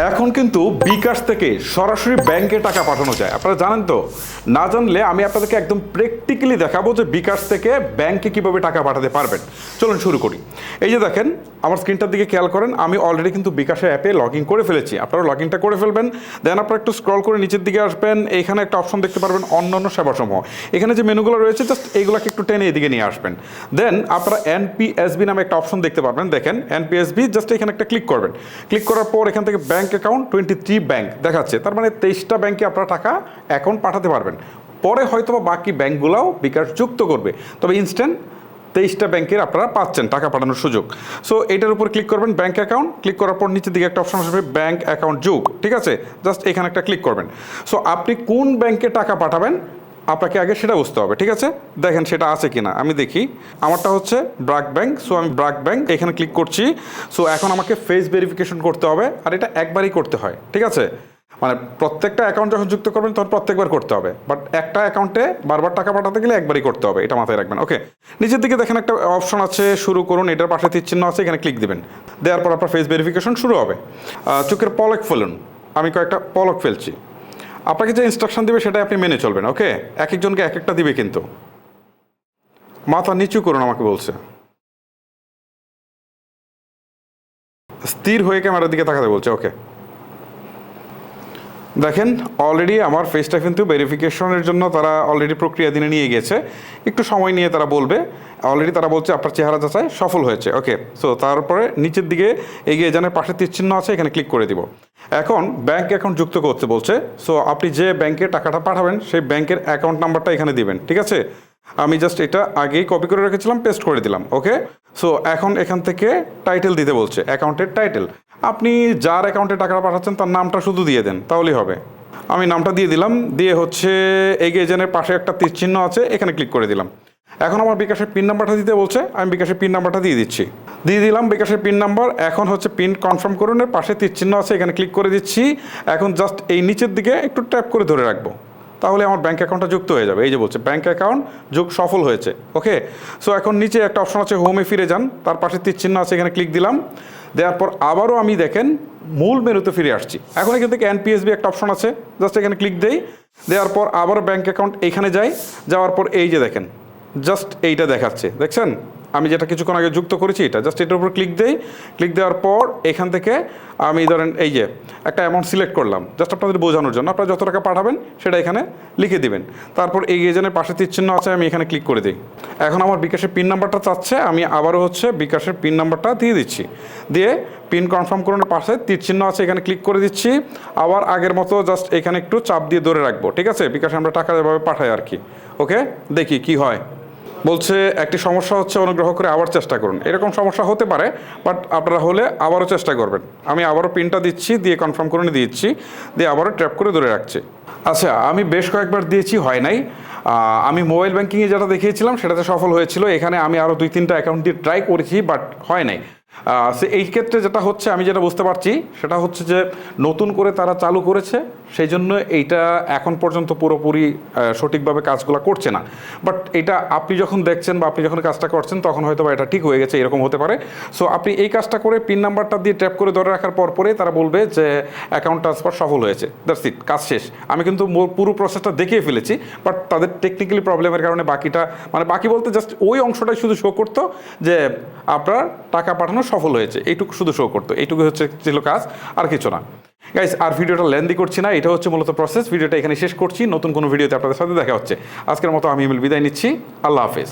এখন কিন্তু বিকাশ থেকে সরাসরি ব্যাংকে টাকা পাঠানো যায়। আপনারা জানেন তো? না জানলে আমি আপনাদেরকে একদম প্র্যাকটিক্যালি দেখাবো যে বিকাশ থেকে ব্যাংকে কিভাবে টাকা পাঠাতে পারবেন। চলুন শুরু করি। এই যে দেখেন, আমার স্ক্রিনটার দিকে খেয়াল করেন, আমি অলরেডি কিন্তু বিকাশের অ্যাপে লগ ইন করে ফেলেছি। আপনারা লগ ইনটা করে ফেলবেন, দেন আপনারা একটু স্ক্রল করে নিচের দিকে আসবেন, এইখানে একটা অপশন দেখতে পারবেন অন্যান্য সেবাসমূহ। এখানে যে মেনুগুলো রয়েছে জাস্ট এইগুলোকে একটু টেনে এদিকে নিয়ে আসবেন। দেন আপনারা এনপিএসবি নামে একটা অপশন দেখতে পারবেন, দেখেন এনপিএসবি, জাস্ট এখানে একটা ক্লিক করবেন। ক্লিক করার পর এখান থেকে ব্যাংক অ্যাকাউন্ট 23 ব্যাংক দেখাচ্ছে, তার মানে 23টা ব্যাংকে আপনারা টাকা অ্যাকাউন্ট পাঠাতে পারবেন। পরে হয়তো বাকি ব্যাংকগুলোও বিকাশ যুক্ত করবে, তবে ইনস্ট্যান্ট 23টা ব্যাংকের আপনারা পাচ্ছেন টাকা পাঠানোর সুযোগ। সো এটার উপর ক্লিক করবেন, ব্যাংক অ্যাকাউন্ট, ক্লিক করার পর নিচের দিকে একটা অপশন আসবে ব্যাংক অ্যাকাউন্ট যোগ, ঠিক আছে? জাস্ট এখানে একটা ক্লিক করবেন। সো আপনি কোন ব্যাংকে টাকা পাঠাবেন আপনাকে আগে সেটা বুঝতে হবে, ঠিক আছে? দেখেন সেটা আছে কিনা, আমি দেখি। আমারটা হচ্ছে ব্র্যাক ব্যাংক, সো আমি ব্র্যাক ব্যাংক এখানে ক্লিক করছি। সো এখন আমাকে ফেস ভেরিফিকেশন করতে হবে, আর এটা একবারই করতে হয়, ঠিক আছে? মানে প্রত্যেকটা অ্যাকাউন্ট যখন যুক্ত করবেন তখন প্রত্যেকবার করতে হবে, বাট একটা অ্যাকাউন্টে বারবার টাকা পাঠাতে গেলে একবারই করতে হবে, এটা মাথায় রাখবেন। ওকে, নিচের দিকে দেখেন একটা অপশন আছে শুরু করুন, এটার পাশে তীর চিহ্ন আছে, এখানে ক্লিক দিবেন। দেওয়ার পর আপনার ফেস ভেরিফিকেশন শুরু হবে। চোখের পলক ফেলুন, আমি কয়েকটা পলক ফেলছি। আপনাকে যে ইনস্ট্রাকশন দিবে সেটাই আপনি মেনে চলবেন, ওকে? এক একজনকে এক একটা দিবে কিন্তু। মাথা নিচু করুন আমাকে বলছে। স্থির হয়ে ক্যামেরার দিকে তাকাতে বলছে, ওকে। দেখেন অলরেডি আমার ফেসটা কিন্তু ভেরিফিকেশনের জন্য তারা অলরেডি প্রক্রিয়াধীনে নিয়ে গেছে, একটু সময় নিয়ে তারা বলবে। অলরেডি তারা বলছে আপনার চেহারা যাচাই সফল হয়েছে, ওকে। সো তারপরে নিচের দিকে এগিয়ে যানের পাশে তীর চিহ্ন আছে, এখানে ক্লিক করে দিব। এখন ব্যাংক অ্যাকাউন্ট যুক্ত করতে বলছে। সো আপনি যে ব্যাংকে টাকাটা পাঠাবেন সেই ব্যাংকের অ্যাকাউন্ট নাম্বারটা এখানে দিবেন, ঠিক আছে? আমি জাস্ট এটা আগেই কপি করে রেখেছিলাম, পেস্ট করে দিলাম, ওকে। সো এখন এখান থেকে টাইটেল দিতে বলছে, অ্যাকাউন্টের টাইটেল। আপনি যার অ্যাকাউন্টে টাকা পাঠাচ্ছেন তার নামটা শুধু দিয়ে দেন, তাহলেই হবে। আমি নামটা দিয়ে দিলাম, দিয়ে হচ্ছে এগিয়ে এজেন্টের পাশে একটা তীর চিহ্ন আছে, এখানে ক্লিক করে দিলাম। এখন আমার বিকাশের পিন নাম্বারটা দিতে বলছে, আমি বিকাশের পিন নাম্বারটা দিয়ে দিচ্ছি। দিয়ে দিলাম বিকাশের পিন নাম্বার। এখন হচ্ছে পিন কনফার্ম করুন, এর পাশে তীর চিহ্ন আছে, এখানে ক্লিক করে দিচ্ছি। এখন জাস্ট এই নিচের দিকে একটু ট্যাপ করে ধরে রাখবো, তাহলে আমার ব্যাঙ্ক অ্যাকাউন্টটা যুক্ত হয়ে যাবে। এই যে বলছে ব্যাঙ্ক অ্যাকাউন্ট যোগ সফল হয়েছে, ওকে। সো এখন নিচে একটা অপশন আছে হোমে ফিরে যান, তার পাশে তীর চিহ্ন আছে, এখানে ক্লিক দিলাম। দেওয়ার পর আবারও আমি দেখেন মূল মেনুতে ফিরে আসছি। এখন এখান থেকে এনপিএসবি একটা অপশন আছে, জাস্ট এখানে ক্লিক দেই। দেওয়ার পর আবারও ব্যাঙ্ক অ্যাকাউন্ট এইখানে যাই, যাওয়ার পর এই যে দেখেন জাস্ট এইটা দেখাচ্ছে, দেখছেন? আমি যেটা কিছুক্ষণ আগে যুক্ত করেছি এটা, জাস্ট এটার উপর ক্লিক দেই। ক্লিক দেওয়ার পর এখান থেকে আমি ধরেন এই যে একটা অ্যামাউন্ট সিলেক্ট করলাম, জাস্ট আপনাদের বোঝানোর জন্য। আপনারা যত টাকা পাঠাবেন সেটা এখানে লিখে দিবেন। তারপর এই এজেন্টের পাশে তীর চিহ্ন আছে, আমি এখানে ক্লিক করে দিই। এখন আমার বিকাশের পিন নাম্বারটা চাচ্ছে, আমি আবারও হচ্ছে বিকাশের পিন নাম্বারটা দিয়ে দিচ্ছি। দিয়ে পিন কনফার্ম করুনের পাশে তীর চিহ্ন আছে, এখানে ক্লিক করে দিচ্ছি। আবার আগের মতো জাস্ট এখানে একটু চাপ দিয়ে ধরে রাখবো, ঠিক আছে? বিকাশে আমরা টাকা এভাবে পাঠাই আর কি, ওকে। দেখি কি হয়। বলছে একটি সমস্যা হচ্ছে, অনুগ্রহ করে আবার চেষ্টা করুন। এরকম সমস্যা হতে পারে, বাট আপনারা হলে আবারও চেষ্টা করবেন। আমি আবারও পিনটা দিচ্ছি, দিয়ে কনফার্ম করে দিচ্ছি, দিয়ে আবারও ট্র্যাপ করে ধরে রাখছি। আচ্ছা, আমি বেশ কয়েকবার দিয়েছি, হয় নাই। আমি মোবাইল ব্যাঙ্কিংয়ে যেটা দেখিয়েছিলাম সেটাতে সফল হয়েছিল। এখানে আমি আরও 2-3টা অ্যাকাউন্ট দিয়ে ট্রাই করেছি, বাট হয় নাই। এই ক্ষেত্রে যেটা হচ্ছে, আমি যেটা বুঝতে পারছি সেটা হচ্ছে যে নতুন করে তারা চালু করেছে, সেই জন্য এইটা এখন পর্যন্ত পুরোপুরি সঠিকভাবে কাজগুলো করছে না। বাট এটা আপনি যখন দেখছেন বা আপনি যখন কাজটা করছেন তখন হয়তো বা এটা ঠিক হয়ে গেছে, এরকম হতে পারে। সো আপনি এই কাজটা করে পিন নাম্বারটা দিয়ে ট্যাপ করে ধরে রাখার পরে তারা বলবে যে অ্যাকাউন্ট ট্রান্সফার সফল হয়েছে, দ্যাটস ইট, কাজ শেষ। আমি কিন্তু পুরো প্রসেসটা দেখিয়ে ফেলেছি, বাট তাদের টেকনিক্যালি প্রবলেমের কারণে বাকিটা, মানে বাকি বলতে জাস্ট ওই অংশটাই শুধু শো করতো যে আপনার টাকা পাঠানো সফল হয়েছে, এইটুকু শুধু শো করতো। এইটুকু হচ্ছে ছিল কাজ, আর কিছু না। গাইস, আর ভিডিওটা লেন্দি করছি না, এটা হচ্ছে মূলত প্রসেস। ভিডিওটা এখানে শেষ করছি, নতুন কোনো ভিডিওতে আপনাদের সাথে দেখা হচ্ছে। আজকের মতো আমি বিদায় নিচ্ছি, আল্লাহ হাফেজ।